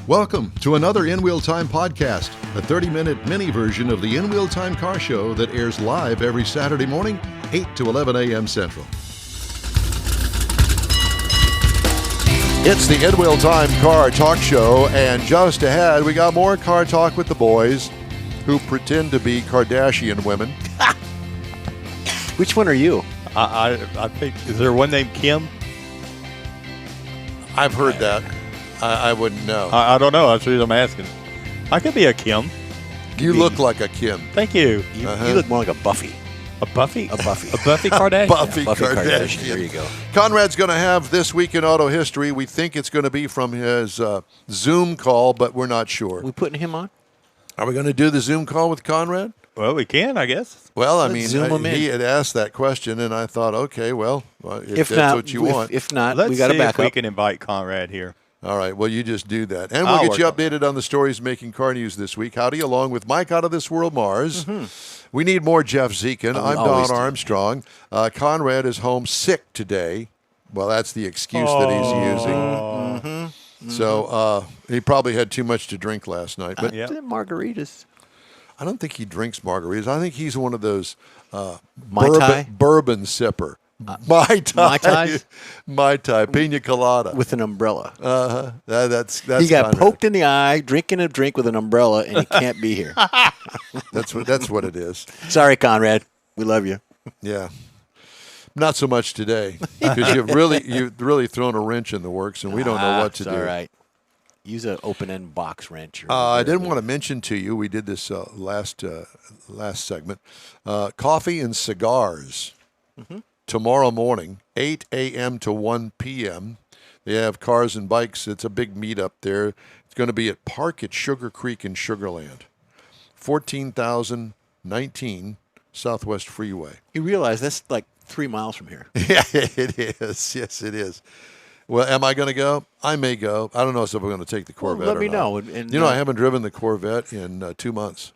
Welcome to another In Wheel Time podcast, a 30-minute mini version of the In Wheel Time car show that airs live every Saturday morning, 8 to 11 a.m. Central. It's the In Wheel Time car talk show, and just ahead, we got more car talk with the boys who pretend to be Kardashian women. Which one are you? I think, is there one named Kim? I've heard that. I wouldn't know. I don't know. That's the reason I'm asking. I could be a Kim. You look like a Kim. Thank you. You look more like a Buffy. A Buffy? A Buffy. A Buffy Kardashian? Buffy Buffy Kardashian. There you go. Conrad's going to have This Week in Auto History. We think it's going to be from his Zoom call, but we're not sure. We putting him on? Are we going to do the Zoom call with Conrad? Well, we can, I guess. Well, Let's zoom him in. he had asked that question, and I thought, okay, well, if that's not, what you want. If not, Let's we got to see back if we up. can invite Conrad here. All right, well, you just do that. And I'll we'll get you work on updated on the stories making car news this week. Howdy, along with Mike out of this world, Mars. We need more Jeff Zekin. I'm always Don do. Armstrong. Conrad is home sick today. Well, that's the excuse that he's using. So he probably had too much to drink last night. But Yeah. Margaritas. I don't think he drinks margaritas. I think he's one of those Mai Tai? bourbon sipper. Mai Tai. Mai Tais? Mai Tai. Pina colada. With an umbrella. That's He got Conrad. poked in the eye drinking a drink with an umbrella, and he can't be here. That's what it is. Sorry, Conrad. We love you. Yeah. Not so much today because you've really thrown a wrench in the works, and we don't know what to It's do. all right. Use an open-end box wrench. Or I didn't whatever. want to mention to you. We did this last segment. Coffee and cigars tomorrow morning, 8 a.m. to 1 p.m. They have cars and bikes. It's a big meetup there. It's going to be at Park at Sugar Creek in Sugar Land, 14,019 Southwest Freeway. You realize that's like 3 miles from here. Yeah, it is. Yes, it is. Well, am I going to go? I may go. I don't know if I'm going to take the Corvette. let me or not. know. And, I haven't driven the Corvette in 2 months.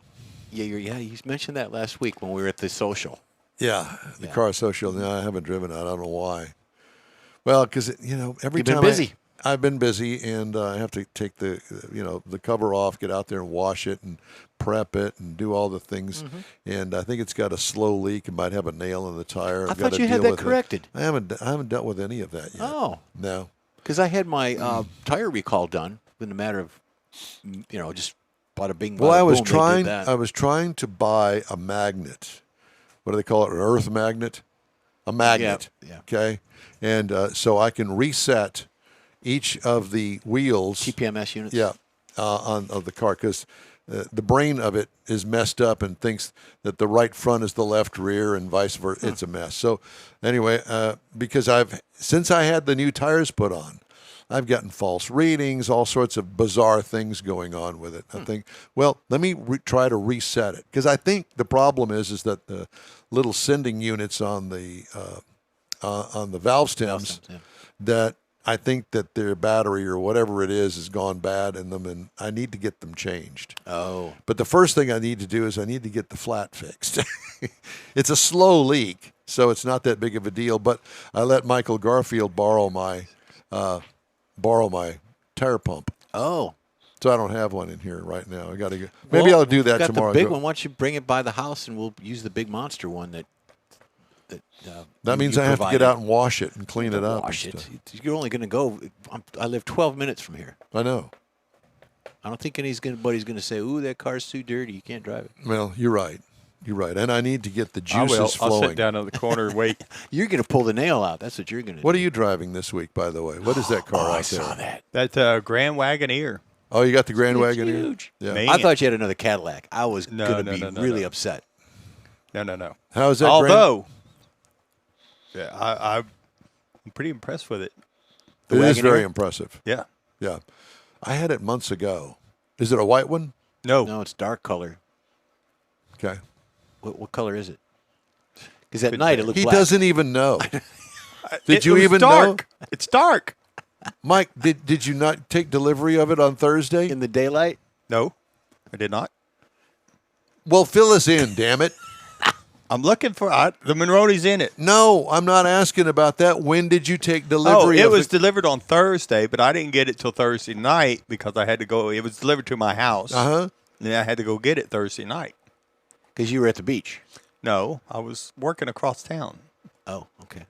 Yeah, you mentioned that last week when we were at the social. Yeah, the Yeah. car social. No, I haven't driven it. I don't know why. Well, because every You've been time busy. I've been busy, and I have to take the cover off, get out there and wash it, and prep it, and do all the things. And I think it's got a slow leak. It might have a nail in the tire. I I've got thought to you had deal that with it. corrected. I haven't dealt with any of that yet. Oh. No. Because I had my tire recall done in a matter of, just bada bing. Well, bada I was boom, they did trying. that. I was trying to buy a magnet. What do they call it? An earth magnet. A magnet. Yeah. Okay. And so I can reset each of the wheels. TPMS units. Yeah. Of the car, because the brain of it is messed up and thinks that the right front is the left rear and vice versa. It's a mess. So anyway, because since I had the new tires put on, I've gotten false readings, all sorts of bizarre things going on with it. I think, well, let me try to reset it, because I think the problem is that the little sending units on the valve stems, that I think that their battery or whatever it is gone bad in them, and I need to get them changed. Oh. But the first thing I need to do is I need to get the flat fixed. It's a slow leak, so it's not that big of a deal. But I let Michael Garfield borrow my tire pump, Oh. so I don't have one in here right now. I got to go. Maybe I'll do that got tomorrow. The big one. Why don't you bring it by the house and we'll use the big monster one that. That means I have to get out and wash it and clean it up. Wash and it. stuff. You're only going to go. I live 12 minutes from here. I know. I don't think anybody's going to say, "Ooh, that car's too dirty. You can't drive it." Well, you're right. You're right. And I need to get the I will. juices I'll flowing. sit down in the corner and wait. You're going to pull the nail out. That's what you're going to do. What are you driving this week, by the way? What is that car Oh, out I there? saw that. That's a Grand Wagoneer. Oh, you got the Grand It's Wagoneer? huge. Yeah. Man. I thought you had another Cadillac. I was No, going to no, be no, no, really no. upset. No. How is that? Although, I'm pretty impressed with it. It is Wagoneer? very impressive. Yeah. Yeah. I had it months ago. Is it a white one? No. No, it's dark color. Okay. What color is it? Because at night it looks He black. doesn't even know. Did It you was even dark. know? It's dark. Mike, did you not take delivery of it on Thursday? in the daylight. No, I did not. Well, fill us in, damn it. I'm looking for the Monroney's in it. No, I'm not asking about that. When did you take Oh, delivery it of was it? delivered on Thursday, but I didn't get it till Thursday night because I had to go. It was delivered to my house. Uh-huh. And then I had to go get it Thursday night. Because you were at the beach. No, I was working across town. Oh, okay.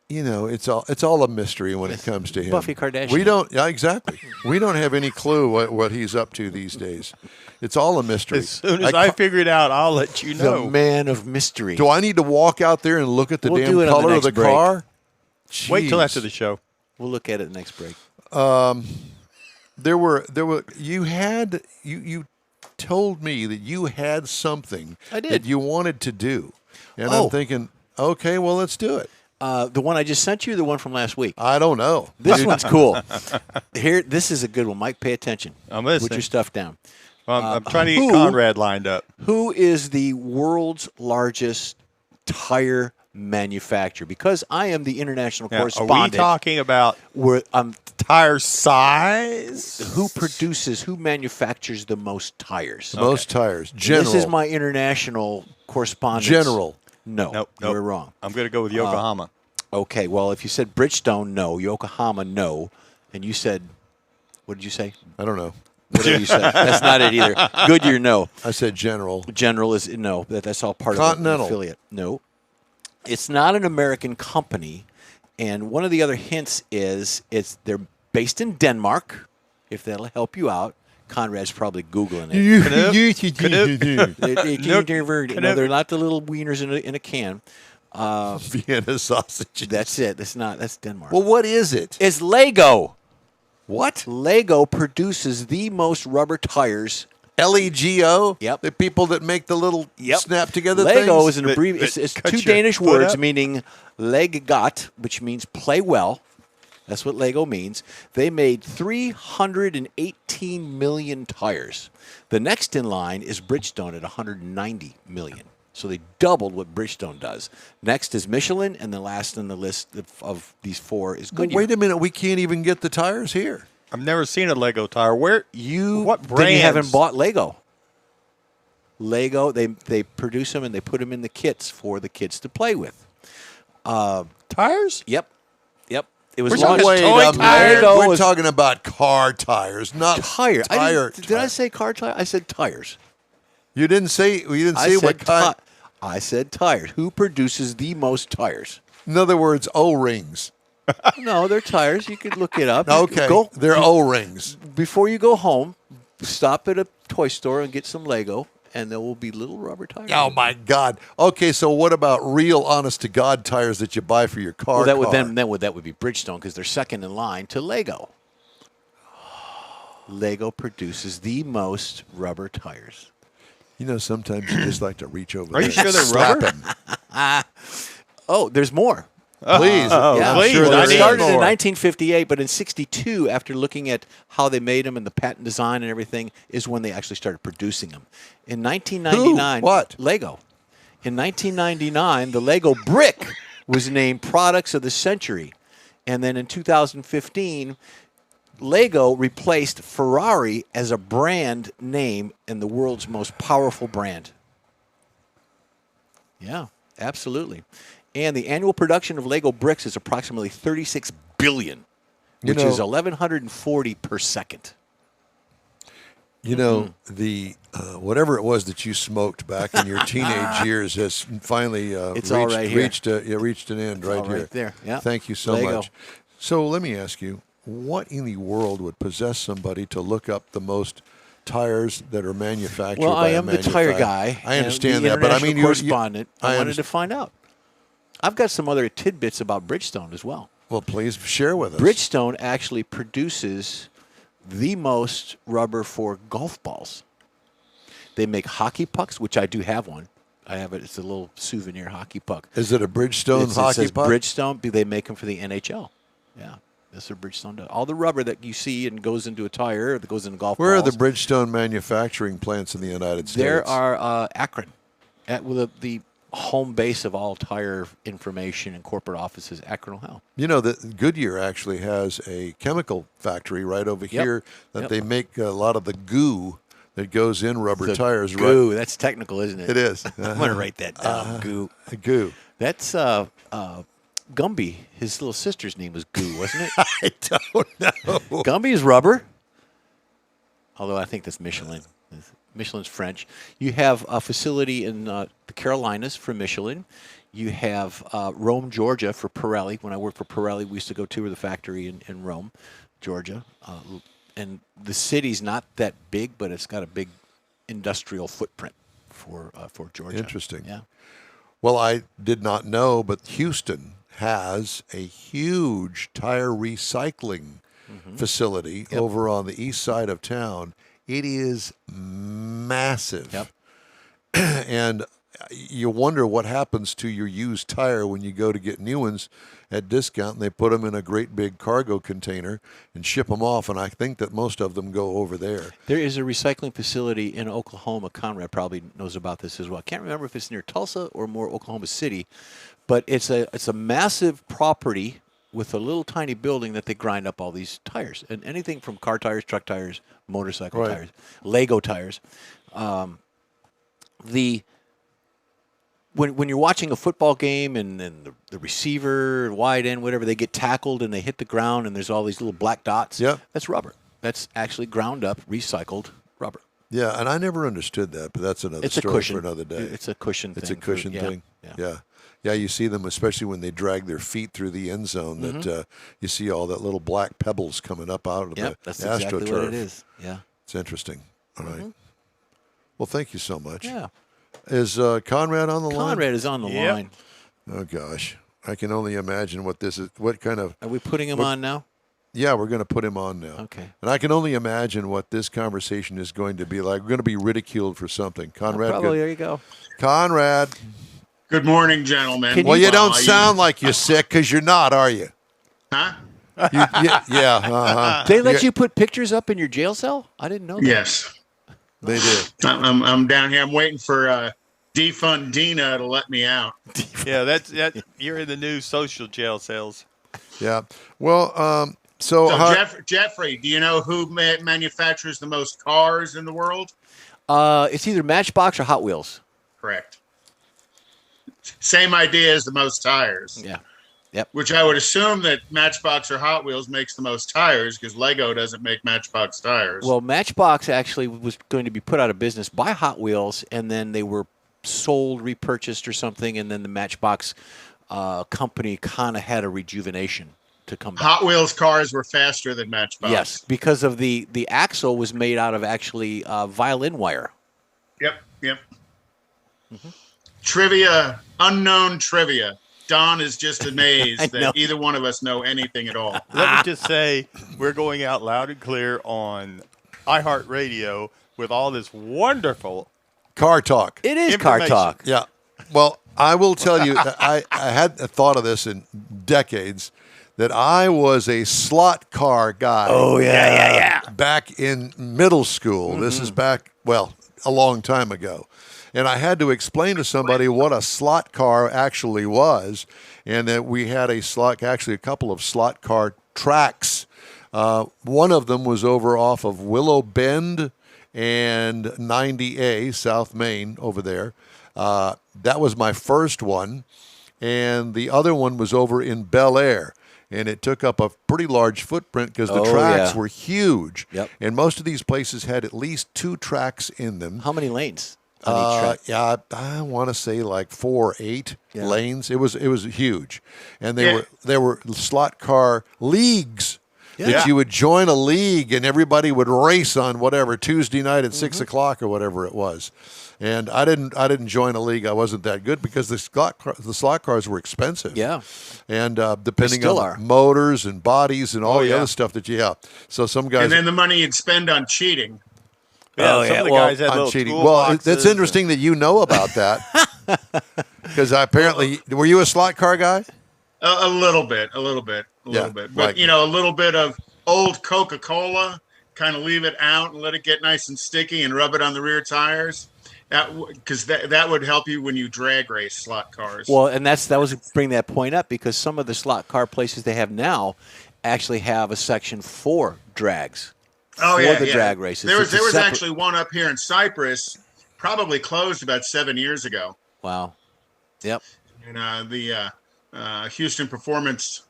You know, it's all a mystery when it comes to him. Buffy Kardashian. We don't, yeah, exactly. We don't have any clue what he's up to these days. It's all a mystery. As soon as I figure it out, I'll let you know. The man of mystery. Do I need to walk out there and look at the We'll damn do it on the color of next the break. car? Wait till Jeez. after the show. We'll look at it next break. You told me that you had something I did. that you wanted to do, and Oh. I'm thinking, okay, well, let's do it. The one I just sent you, or the one from last week? I don't know. This one's cool. This is a good one. Mike, pay attention. I'm Put listening. your stuff down. Well, I'm trying to who- get Conrad lined up. Who is the world's largest tire manufacturer? Because I am the international Now, are we correspondent. talking about Where tire size? who manufactures the most tires? Most tires. General. This is my international correspondent. General. No, Nope. you're wrong. I'm going to go with Yokohama. Okay, well, if you said Bridgestone, no. Yokohama, no. And you said, what did you say? I don't know. Whatever you said. That's not it either. Goodyear, no. I said General. General is no. That's all part Continental. of an affiliate. No, it's not an American company. And one of the other hints is they're based in Denmark. If that'll help you out, Conrad's probably googling it. No, they're not the little wieners in a can. Vienna sausages. That's it. That's Denmark. Well, what is it? It's Lego. What? Lego produces the most rubber tires. LEGO? Yep. The people that make the little snap together Lego things? is an abbreviation. It's cut two your Danish foot words up. meaning "leggat," which means play well. That's what Lego means. They made 318 million tires. The next in line is Bridgestone at 190 million. So they doubled what Bridgestone does. Next is Michelin, and the last on the list of these four is But Goodyear. wait a minute. We can't even get the tires here. I've never seen a Lego tire. Where? What Then brands? you haven't bought Lego. Lego, they produce them and they put them in the kits for the kids to play with. tires? Yep. It was We're launched. talking Wait toy a minute. tires? Lego We're was- talking about car tires, not Tire. tire. Did I say car tire? I said tires. You didn't say. You didn't I say said what kind. I said tires. Who produces the most tires? In other words, O-rings. No, they're tires. You could look it up. Okay, Go they're O-rings. before you go home. Stop at a toy store and get some Lego, and there will be little rubber tires. Oh my God. Okay, so what about real, honest to God tires that you buy for your car? Well, that would car? that would be Bridgestone because they're second in line to Lego. Lego produces the most rubber tires. You know, sometimes you just like to reach over. Are you there sure they're and slap rubber? 'em. Oh, there's more. Please. Yeah, please, sure Well, there it I need is. started in more. 1958, but in 62, after looking at how they made them and the patent design and everything, is when they actually started producing them. In 1999, Who? What? Lego. In 1999, the Lego brick was named Products of the Century, and then in 2015, Lego replaced Ferrari as a brand name and the world's most powerful brand. Yeah, absolutely. And the annual production of Lego bricks is approximately 36 billion, You which know- is 1,140 per second. You know, the whatever it was that you smoked back in your teenage years has finally It's all right here. reached an end right all here. right there, yeah. Thank you so Lego. much. So let me ask you, what in the world would possess somebody to look up the most tires that are manufactured Well, by I a am the tire manufacturer? guy. I and understand the that, but I international mean, correspondent. I wanted understand. to find out. I've got some other tidbits about Bridgestone as well. Well, please share with us. Bridgestone actually produces the most rubber for golf balls. They make hockey pucks, which I do have one. I have it. It's a little souvenir hockey puck. Is it a Bridgestone It hockey says puck? Bridgestone. They make them for the NHL. Yeah, that's what Bridgestone does. All the rubber that you see and goes into a tire, or that goes into golf Where are balls. the Bridgestone manufacturing plants in the United States? There are Akron, the home base of all tire information and corporate offices. Akron, Ohio. You know that Goodyear actually has a chemical factory right over here that Yep. they make a lot of the goo that goes in rubber The tires. goo. That's technical, isn't it? It is. I'm going to write that down. Goo. Goo. That's Gumby. His little sister's name was Goo, wasn't it? I don't know. Gumby is rubber. Although I think that's Michelin. Michelin's French. You have a facility in the Carolinas for Michelin. You have Rome, Georgia for Pirelli. When I worked for Pirelli, we used to go tour the factory in Rome, Georgia. And the city's not that big, but it's got a big industrial footprint for Georgia. Interesting. Yeah. Well, I did not know, but Houston has a huge tire recycling facility over on the east side of town. It is massive. Yep. And you wonder what happens to your used tire when you go to get new ones at discount, and they put them in a great big cargo container and ship them off, and I think that most of them go over there. There is a recycling facility in Oklahoma. Conrad probably knows about this as well. I can't remember if it's near Tulsa or more Oklahoma City, but it's a massive property with a little tiny building that they grind up all these tires, and anything from car tires, truck tires, motorcycle Right. tires, Lego tires. When you're watching a football game and the receiver, wide end, whatever, they get tackled and they hit the ground and there's all these little black dots. Yep. That's rubber. That's actually ground up, recycled rubber. Yeah, and I never understood that, but that's another It's a story cushion. for another day. It's a cushion thing. It's a cushion thing. Yeah. Yeah, you see them, especially when they drag their feet through the end zone, that you see all that little black pebbles coming up out of Yep, the that's AstroTurf. exactly what it is. Yeah. It's interesting. All right. Well, thank you so much. Yeah. Is Conrad on the line? Conrad is on the Yep. line. Oh, gosh. I can only imagine what this is, what kind of, Are we putting him on now? yeah, we're going to put him on now. Okay. And I can only imagine what this conversation is going to be like. We're going to be ridiculed for something. Conrad, Probably. good. There you go. Conrad. Good morning, gentlemen. Can Well, you How don't are sound like you're sick because you're not, are you? Huh? Yeah. Uh-huh. They let you put pictures up in your jail cell? I didn't know that. Yes. They did. I'm down here. I'm waiting for defund Dina to let me out. Yeah, that's that. You're in the new social jail cells. Yeah. Well, so So, how, Jeffrey, do you know who manufactures the most cars in the world? It's either Matchbox or Hot Wheels. Correct. Same idea as the most tires. Yeah. Yep. Which I would assume that Matchbox or Hot Wheels makes the most tires because Lego doesn't make Matchbox tires. Well, Matchbox actually was going to be put out of business by Hot Wheels, and then they were sold, repurchased or something, and then the Matchbox company kind of had a rejuvenation to come back. Hot Wheels cars were faster than Matchbox. Yes, because of the axle was made out of actually violin wire. Yep. Trivia, unknown trivia. Don is just amazed know. that either one of us know anything at all. Let me just say, we're going out loud and clear on iHeart Radio with all this wonderful. car talk. It is car Information. talk. Yeah. Well, I will tell you, I had thought of this in decades, that I was a slot car guy. Oh, yeah. Back in middle school. This is back, well, a long time ago. And I had to explain to somebody what a slot car actually was, and that we had actually a couple of slot car tracks. One of them was over off of Willow Bend and 90A, South Main, over there. That was my first one. And the other one was over in Bel Air. And it took up a pretty large footprint because the tracks were huge. Yep. And most of these places had at least 2 tracks in them. How many lanes on each track? Yeah, I want to say like 4 or 8 Yeah. lanes. It was huge, and there were slot car leagues that you would join a league, and everybody would race on whatever Tuesday night at 6 o'clock or whatever it was. And I didn't join a league. I wasn't that good because the slot cars were expensive. Yeah. And depending still on are. motors and bodies and all the yeah. other stuff that you have. So some guys And then the money you'd spend on cheating. Yeah, some of the guys had I'm little cheating. tool Well, boxes it's interesting that you know about that because apparently, were you a slot car guy? A little bit. Yeah, But, like- a little bit of old Coca-Cola, kind of leave it out and let it get nice and sticky and rub it on the rear tires. Because that would help you when you drag race slot cars. Well, and that was bring that point up because some of the slot car places they have now actually have a section for drags Oh for yeah, the yeah. drag races. There It's was a separate- actually one up here in Cyprus, probably closed about 7 years ago. Wow. Yep. And the Houston Performance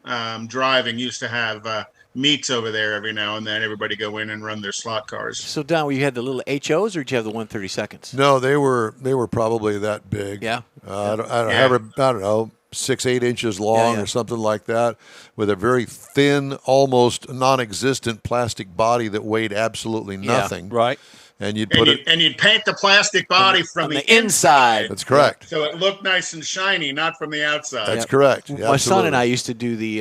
Driving used to have meets over there every now and then. Everybody go in and run their slot cars. So Don, you had the little HOs, or did you have the 132nds? No, they were probably that big. Yeah. I don't Yeah. I don't know, 6-8 inches long Yeah. or something like that, with a very thin, almost non-existent plastic body that weighed absolutely nothing. Right. And you'd And, put it. and you'd paint the plastic body from on the the inside. That's correct. so it looked nice and shiny, not from the outside. That's correct. My son Absolutely. and I used to do the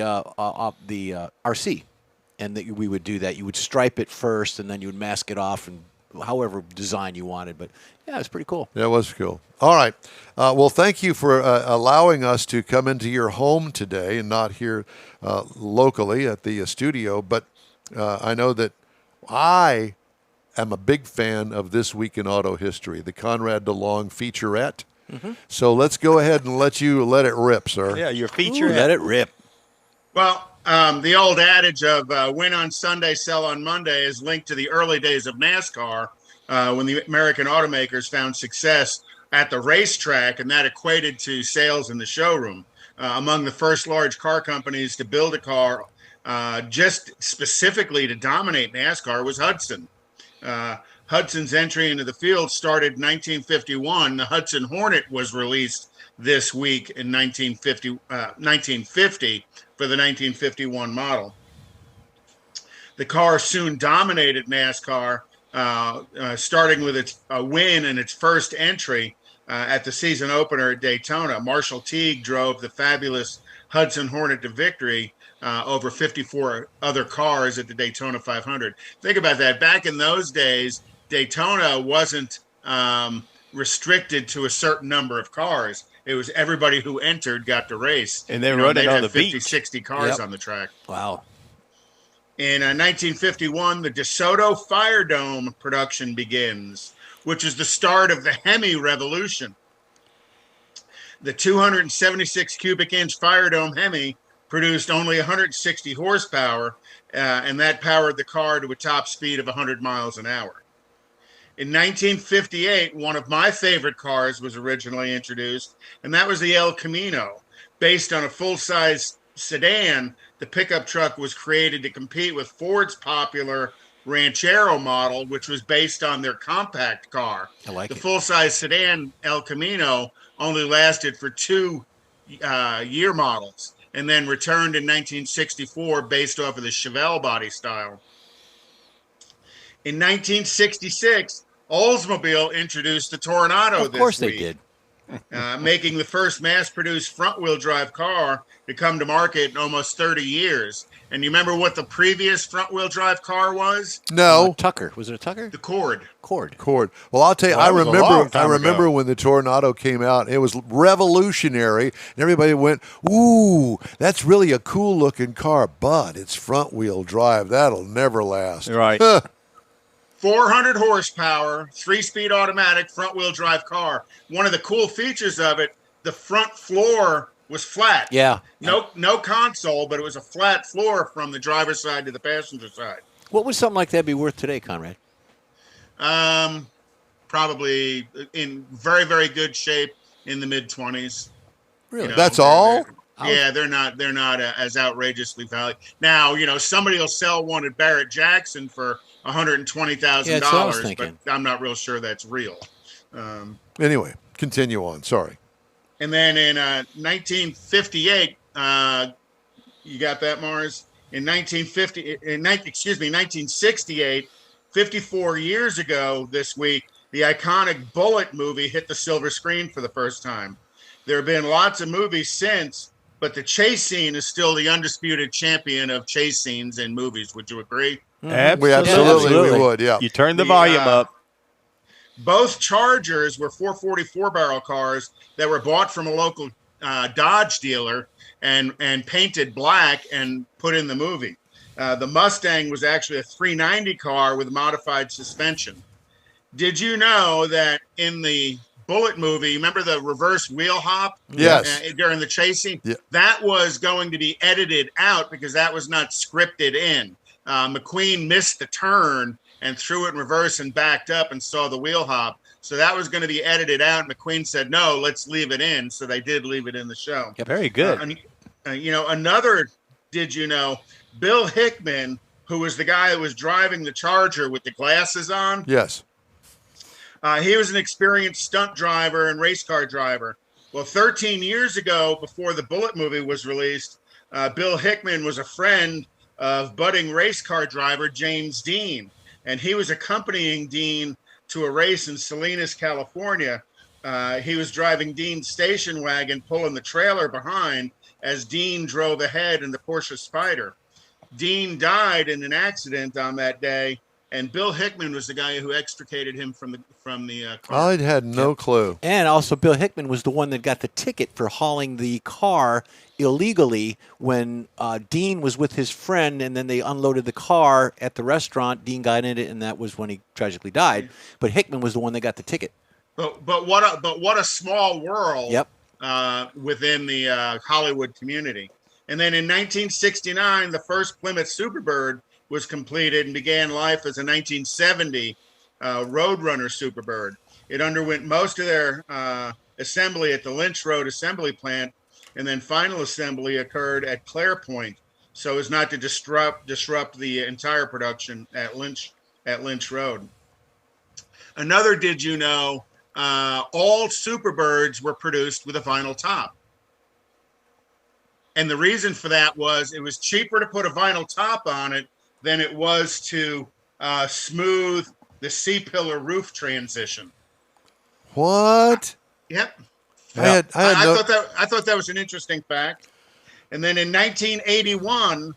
RC, and we would do that. You would stripe it first, and then you would mask it off, and however design you wanted. But yeah, it was pretty cool. That was cool. All right. Well, thank you for allowing us to come into your home today and not here locally at the studio. But I know that I am a big fan of This Week in Auto History, the Conrad DeLong featurette. So let's go ahead and let it rip, sir. Yeah, your Ooh, feature. let it rip. Well, the old adage of win on Sunday, sell on Monday is linked to the early days of NASCAR when the American automakers found success at the racetrack, and that equated to sales in the showroom. Among the first large car companies to build a car just specifically to dominate NASCAR was Hudson. Hudson's entry into the field started in 1951. The Hudson Hornet was released this week in 1950 for the 1951 model. The car soon dominated NASCAR, starting with its win in its first entry at the season opener at Daytona. Marshall Teague drove the fabulous Hudson Hornet to victory over 54 other cars at the Daytona 500. Think about that. Back in those days, Daytona wasn't restricted to a certain number of cars. It was everybody who entered got to race. And they run it they'd on have the 50, beach. 60 cars Yep. on the track. Wow. In 1951, the DeSoto Fire Dome production begins, which is the start of the Hemi revolution. The 276 cubic inch Fire Dome Hemi produced only 160 horsepower, and that powered the car to a top speed of 100 miles an hour. In 1958, one of my favorite cars was originally introduced, and that was the El Camino. Based on a full-size sedan, the pickup truck was created to compete with Ford's popular Ranchero model, which was based on their compact car. I like the it. full-size sedan El Camino only lasted for 2 year models and then returned in 1964 based off of the Chevelle body style. In 1966, Oldsmobile introduced the Tornado Of course this they week, did. making the first mass-produced front-wheel drive car to come to market in almost 30 years. And you remember what the previous front-wheel drive car was? No. Tucker. Was it a Tucker? The Cord. Cord. Well, I'll tell you, Well, that was a long I time remember ago. when the Tornado came out. It was revolutionary, and everybody went, "Ooh, that's really a cool looking car, but it's front wheel drive. That'll never last." Right. 400 horsepower, 3-speed automatic front-wheel drive car. One of the cool features of it, the front floor was flat. Yeah. No console, but it was a flat floor from the driver's side to the passenger side. What would something like that be worth today, Conrad? Probably in very, very good shape in the mid-20s. Really? That's all? They're not as outrageously valued. Now, somebody will sell one at Barrett Jackson for $120,000, Yeah, that's what I was but thinking. I'm not real sure that's real. Anyway, continue on. Sorry. And then in 1958, you got that, Mars? In 1968, 54 years ago this week, the iconic Bullitt movie hit the silver screen for the first time. There have been lots of movies since, but the chase scene is still the undisputed champion of chase scenes in movies. Would you agree? We absolutely, absolutely. we would, yeah. You turn the The, volume up. Both Chargers were 444 barrel cars that were bought from a local Dodge dealer and painted black and put in the movie. The Mustang was actually a 390 car with modified suspension. Did you know that in the Bullitt movie, remember the reverse wheel hop? Yes. During the chasing? Yeah. That was going to be edited out because that was not scripted in. McQueen missed the turn and threw it in reverse and backed up and saw the wheel hop. So that was going to be edited out. McQueen said, no, let's leave it in. So they did leave it in the show. Yeah, very good. Another, did you know, Bill Hickman, who was the guy that was driving the Charger with the glasses on? Yes. He was an experienced stunt driver and race car driver. Well, 13 years ago, before the Bullet movie was released, Bill Hickman was a friend of budding race car driver James Dean, and he was accompanying Dean to a race in Salinas, California. He was driving Dean's station wagon, pulling the trailer behind as Dean drove ahead in the Porsche Spyder. Dean died in an accident on that day, and Bill Hickman was the guy who extricated him from the car. I had no clue. And also, Bill Hickman was the one that got the ticket for hauling the car illegally when Dean was with his friend, and then they unloaded the car at the restaurant. Dean got in it, and that was when he tragically died. But Hickman was the one that got the ticket. But what a small world. Yep. Within the Hollywood community. And then in 1969, the first Plymouth Superbird was completed and began life as a 1970 Roadrunner Superbird. It underwent most of their assembly at the Lynch Road assembly plant, and then final assembly occurred at Clarepoint, so as not to disrupt the entire production at Lynch Road. Another, did you know, all Superbirds were produced with a vinyl top. And the reason for that was it was cheaper to put a vinyl top on it than it was to smooth the C-pillar roof transition. What? Yep. I thought that was an interesting fact. And then in 1981,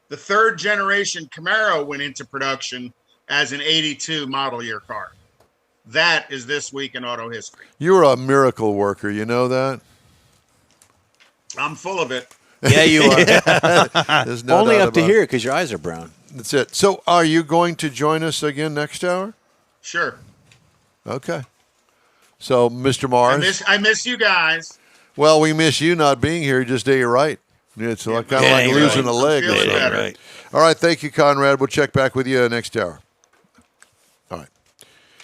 the third generation Camaro went into production as an 82 model year car. That is this week in auto history. You're a miracle worker. You know that? I'm full of it. Yeah, you are. There's no Only doubt up to about it. here because your eyes are brown. That's it. So are you going to join us again next hour? Sure. Okay. So, Mr. Mars. I miss you guys. Well, we miss you not being here. Just day you're right. It's kind of like you're losing right. a leg. I'm or feeling something. better. All right. Thank you, Conrad. We'll check back with you next hour. All right.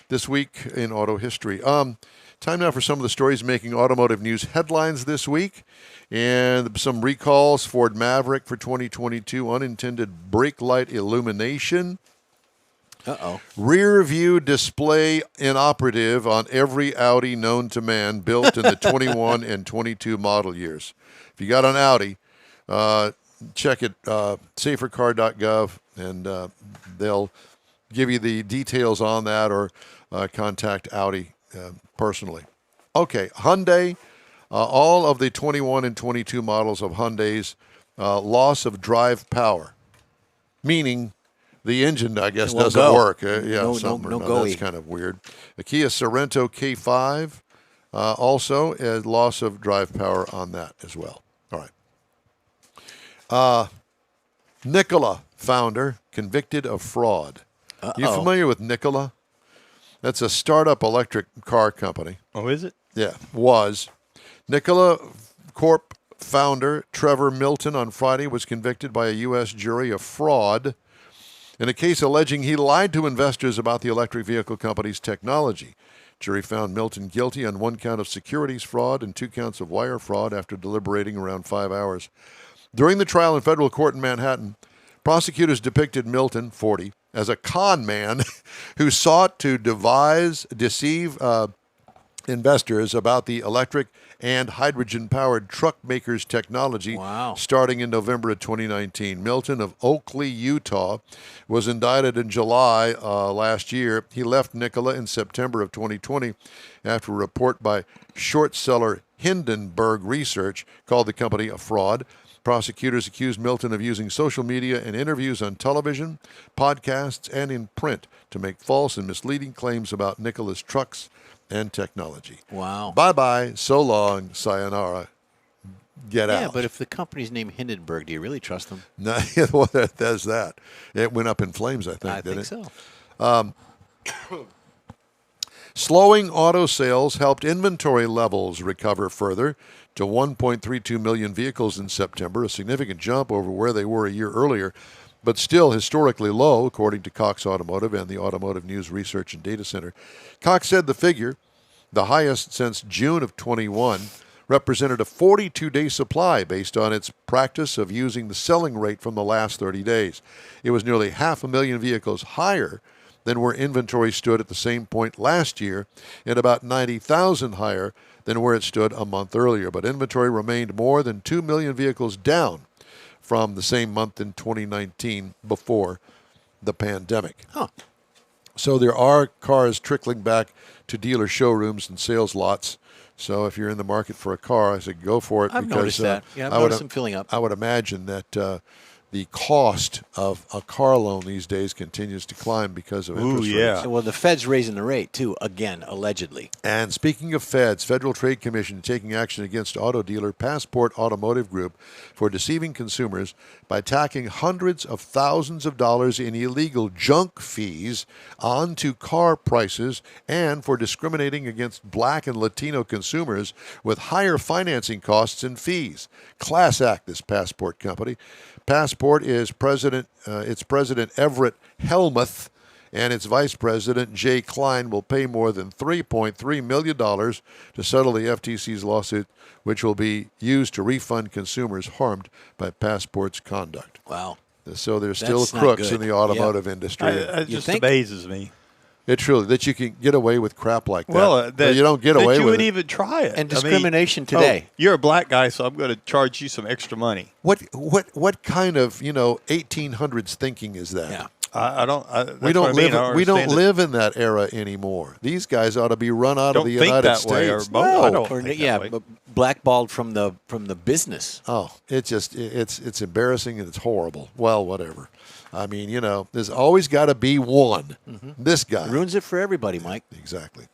This week in auto history. Time now for some of the stories making automotive news headlines this week. And some recalls. Ford Maverick for 2022. Unintended brake light illumination. Uh-oh. Rear view display inoperative on every Audi known to man built in the 21 and 22 model years. If you got an Audi, check it, safercar.gov, and they'll give you the details on that, or contact Audi personally. Okay, Hyundai, all of the 21 and 22 models of Hyundai's loss of drive power, meaning the engine, I guess, doesn't work. No That's kind of weird. The Kia Sorento K5, also a loss of drive power on that as well. All right. Nikola founder convicted of fraud. You familiar with Nikola? That's a startup electric car company. Oh, is it? Yeah, was. Nikola Corp founder Trevor Milton on Friday was convicted by a U.S. jury of fraud in a case alleging he lied to investors about the electric vehicle company's technology. Jury found Milton guilty on 1 count of securities fraud and 2 counts of wire fraud after deliberating around 5 hours. During the trial in federal court in Manhattan, prosecutors depicted Milton, 40, as a con man who sought to deceive investors about the electric and hydrogen-powered truck makers' technology. Wow. Starting in November of 2019. Milton of Oakley, Utah, was indicted in July last year. He left Nikola in September of 2020 after a report by short seller Hindenburg Research called the company a fraud. Prosecutors accused Milton of using social media and interviews on television, podcasts, and in print to make false and misleading claims about Nikola's trucks and technology. Wow. Bye-bye, so long, sayonara, get out. Yeah, but if the company's named Hindenburg, do you really trust them? No, well, there's that. It went up in flames, I think, didn't it? so. Slowing auto sales helped inventory levels recover further to 1.32 million vehicles in September, a significant jump over where they were a year earlier. but still historically low, according to Cox Automotive and the Automotive News Research and Data Center. Cox said the figure, the highest since June of 21, represented a 42-day supply based on its practice of using the selling rate from the last 30 days. It was nearly 500,000 vehicles higher than where inventory stood at the same point last year, and about 90,000 higher than where it stood a month earlier. But inventory remained more than 2 million vehicles down from the same month in 2019 before the pandemic. Huh. So there are cars trickling back to dealer showrooms and sales lots. So if you're in the market for a car, I said go for it. I've noticed that. Yeah, I've noticed them filling up. I would imagine that the cost of a car loan these days continues to climb because of interest rates. Well, the Fed's raising the rate, too, again, allegedly. And speaking of Feds, Federal Trade Commission taking action against auto dealer Passport Automotive Group for deceiving consumers by tacking hundreds of thousands of dollars in illegal junk fees onto car prices and for discriminating against black and Latino consumers with higher financing costs and fees. Class act, this Passport company. Passport is its president Everett Helmuth and its vice president Jay Klein will pay more than $3.3 million to settle the FTC's lawsuit, which will be used to refund consumers harmed by Passport's conduct. Wow. So there's still That's not crooks good. in the automotive industry. It just amazes me. It truly, that you can get away with crap like that. Well, But you don't get away that you with would it. even try it. And discrimination today. You're a black guy, so I'm going to charge you some extra money. What kind of 1800s thinking is that? Yeah. I don't. We don't live in that era anymore. These guys ought to be run out of the United States. I don't think that way. But blackballed from the business. Oh, it's embarrassing and it's horrible. Well, whatever. I mean, there's always got to be one. Mm-hmm. This guy ruins it for everybody, Mike. Exactly.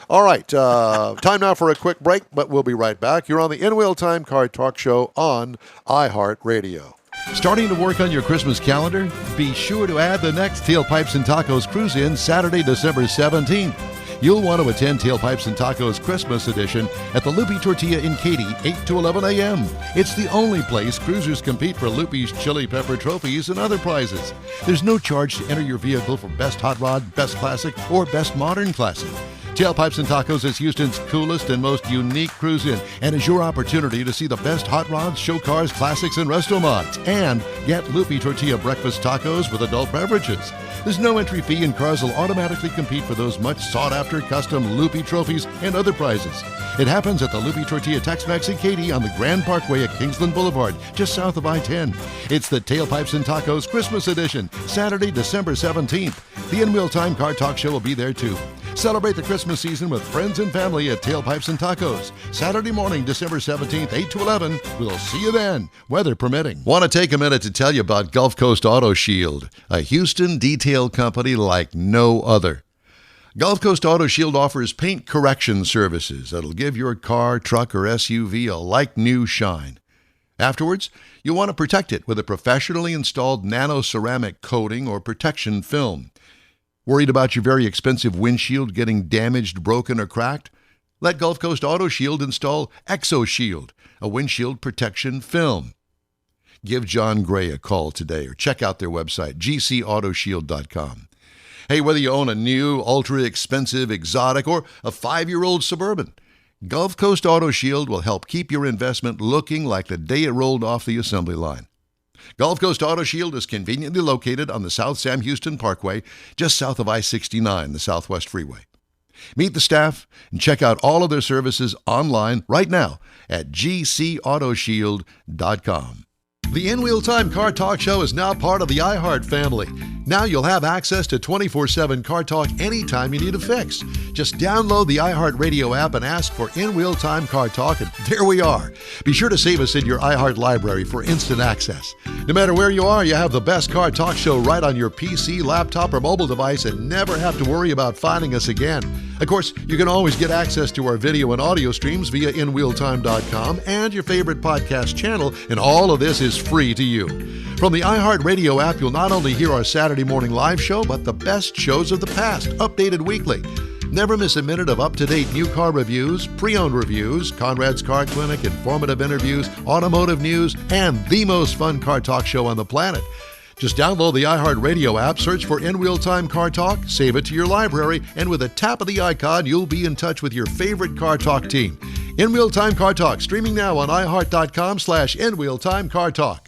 All right, time now for a quick break, but we'll be right back. You're on the In Wheel Time Car Talk Show on iHeart Radio. Starting to work on your Christmas calendar? Be sure to add the next Tailpipes and Tacos Cruise-In Saturday, December 17th. You'll want to attend Tailpipes and Tacos Christmas Edition at the Loopy Tortilla in Katy, 8 to 11 a.m. It's the only place cruisers compete for Loopy's Chili Pepper trophies and other prizes. There's no charge to enter your vehicle for Best Hot Rod, Best Classic, or Best Modern Classic. Tailpipes and Tacos is Houston's coolest and most unique cruise-in and is your opportunity to see the best hot rods, show cars, classics, and resto mods. And get Loopy Tortilla breakfast tacos with adult beverages. There's no entry fee and cars will automatically compete for those much sought-after custom Loopy trophies and other prizes. It happens at the Loopy Tortilla Tex-Mex in Katy on the Grand Parkway at Kingsland Boulevard, just south of I-10. It's the Tailpipes and Tacos Christmas Edition, Saturday, December 17th. The In Wheel Time Car Talk Show will be there too. Celebrate the Christmas season with friends and family at Tailpipes and Tacos. Saturday morning, December 17th, 8 to 11. We'll see you then, weather permitting. Want to take a minute to tell you about Gulf Coast Auto Shield, a Houston detail company like no other. Gulf Coast Auto Shield offers paint correction services that'll give your car, truck, or SUV a like-new shine. Afterwards, you'll want to protect it with a professionally installed nano-ceramic coating or protection film. Worried about your very expensive windshield getting damaged, broken, or cracked? Let Gulf Coast Auto Shield install ExoShield, a windshield protection film. Give John Gray a call today or check out their website, gcautoshield.com. Hey, whether you own a new, ultra-expensive, exotic, or a 5-year-old Suburban, Gulf Coast Auto Shield will help keep your investment looking like the day it rolled off the assembly line. Gulf Coast Auto Shield is conveniently located on the South Sam Houston Parkway, just south of I-69, the Southwest Freeway. Meet the staff and check out all of their services online right now at gcautoshield.com. The In Wheel Time Car Talk Show is now part of the iHeart family. Now you'll have access to 24/7 Car Talk anytime you need a fix. Just download the iHeart Radio app and ask for In Wheel Time Car Talk, and there we are. Be sure to save us in your iHeart library for instant access. No matter where you are, you have the best Car Talk Show right on your PC, laptop, or mobile device and never have to worry about finding us again. Of course, you can always get access to our video and audio streams via InWheelTime.com and your favorite podcast channel, and all of this is free to you. From the iHeart Radio app, you'll not only hear our Saturday morning live show, but the best shows of the past, updated weekly. Never miss a minute of up-to-date new car reviews, pre-owned reviews, Conrad's Car Clinic, informative interviews, automotive news, and the most fun car talk show on the planet. Just download the iHeart Radio app, search for In Real Time Car Talk, save it to your library, and with a tap of the icon, you'll be in touch with your favorite Car Talk team. In Real Time Car Talk, streaming now on iHeart.com/In Real Time Car Talk.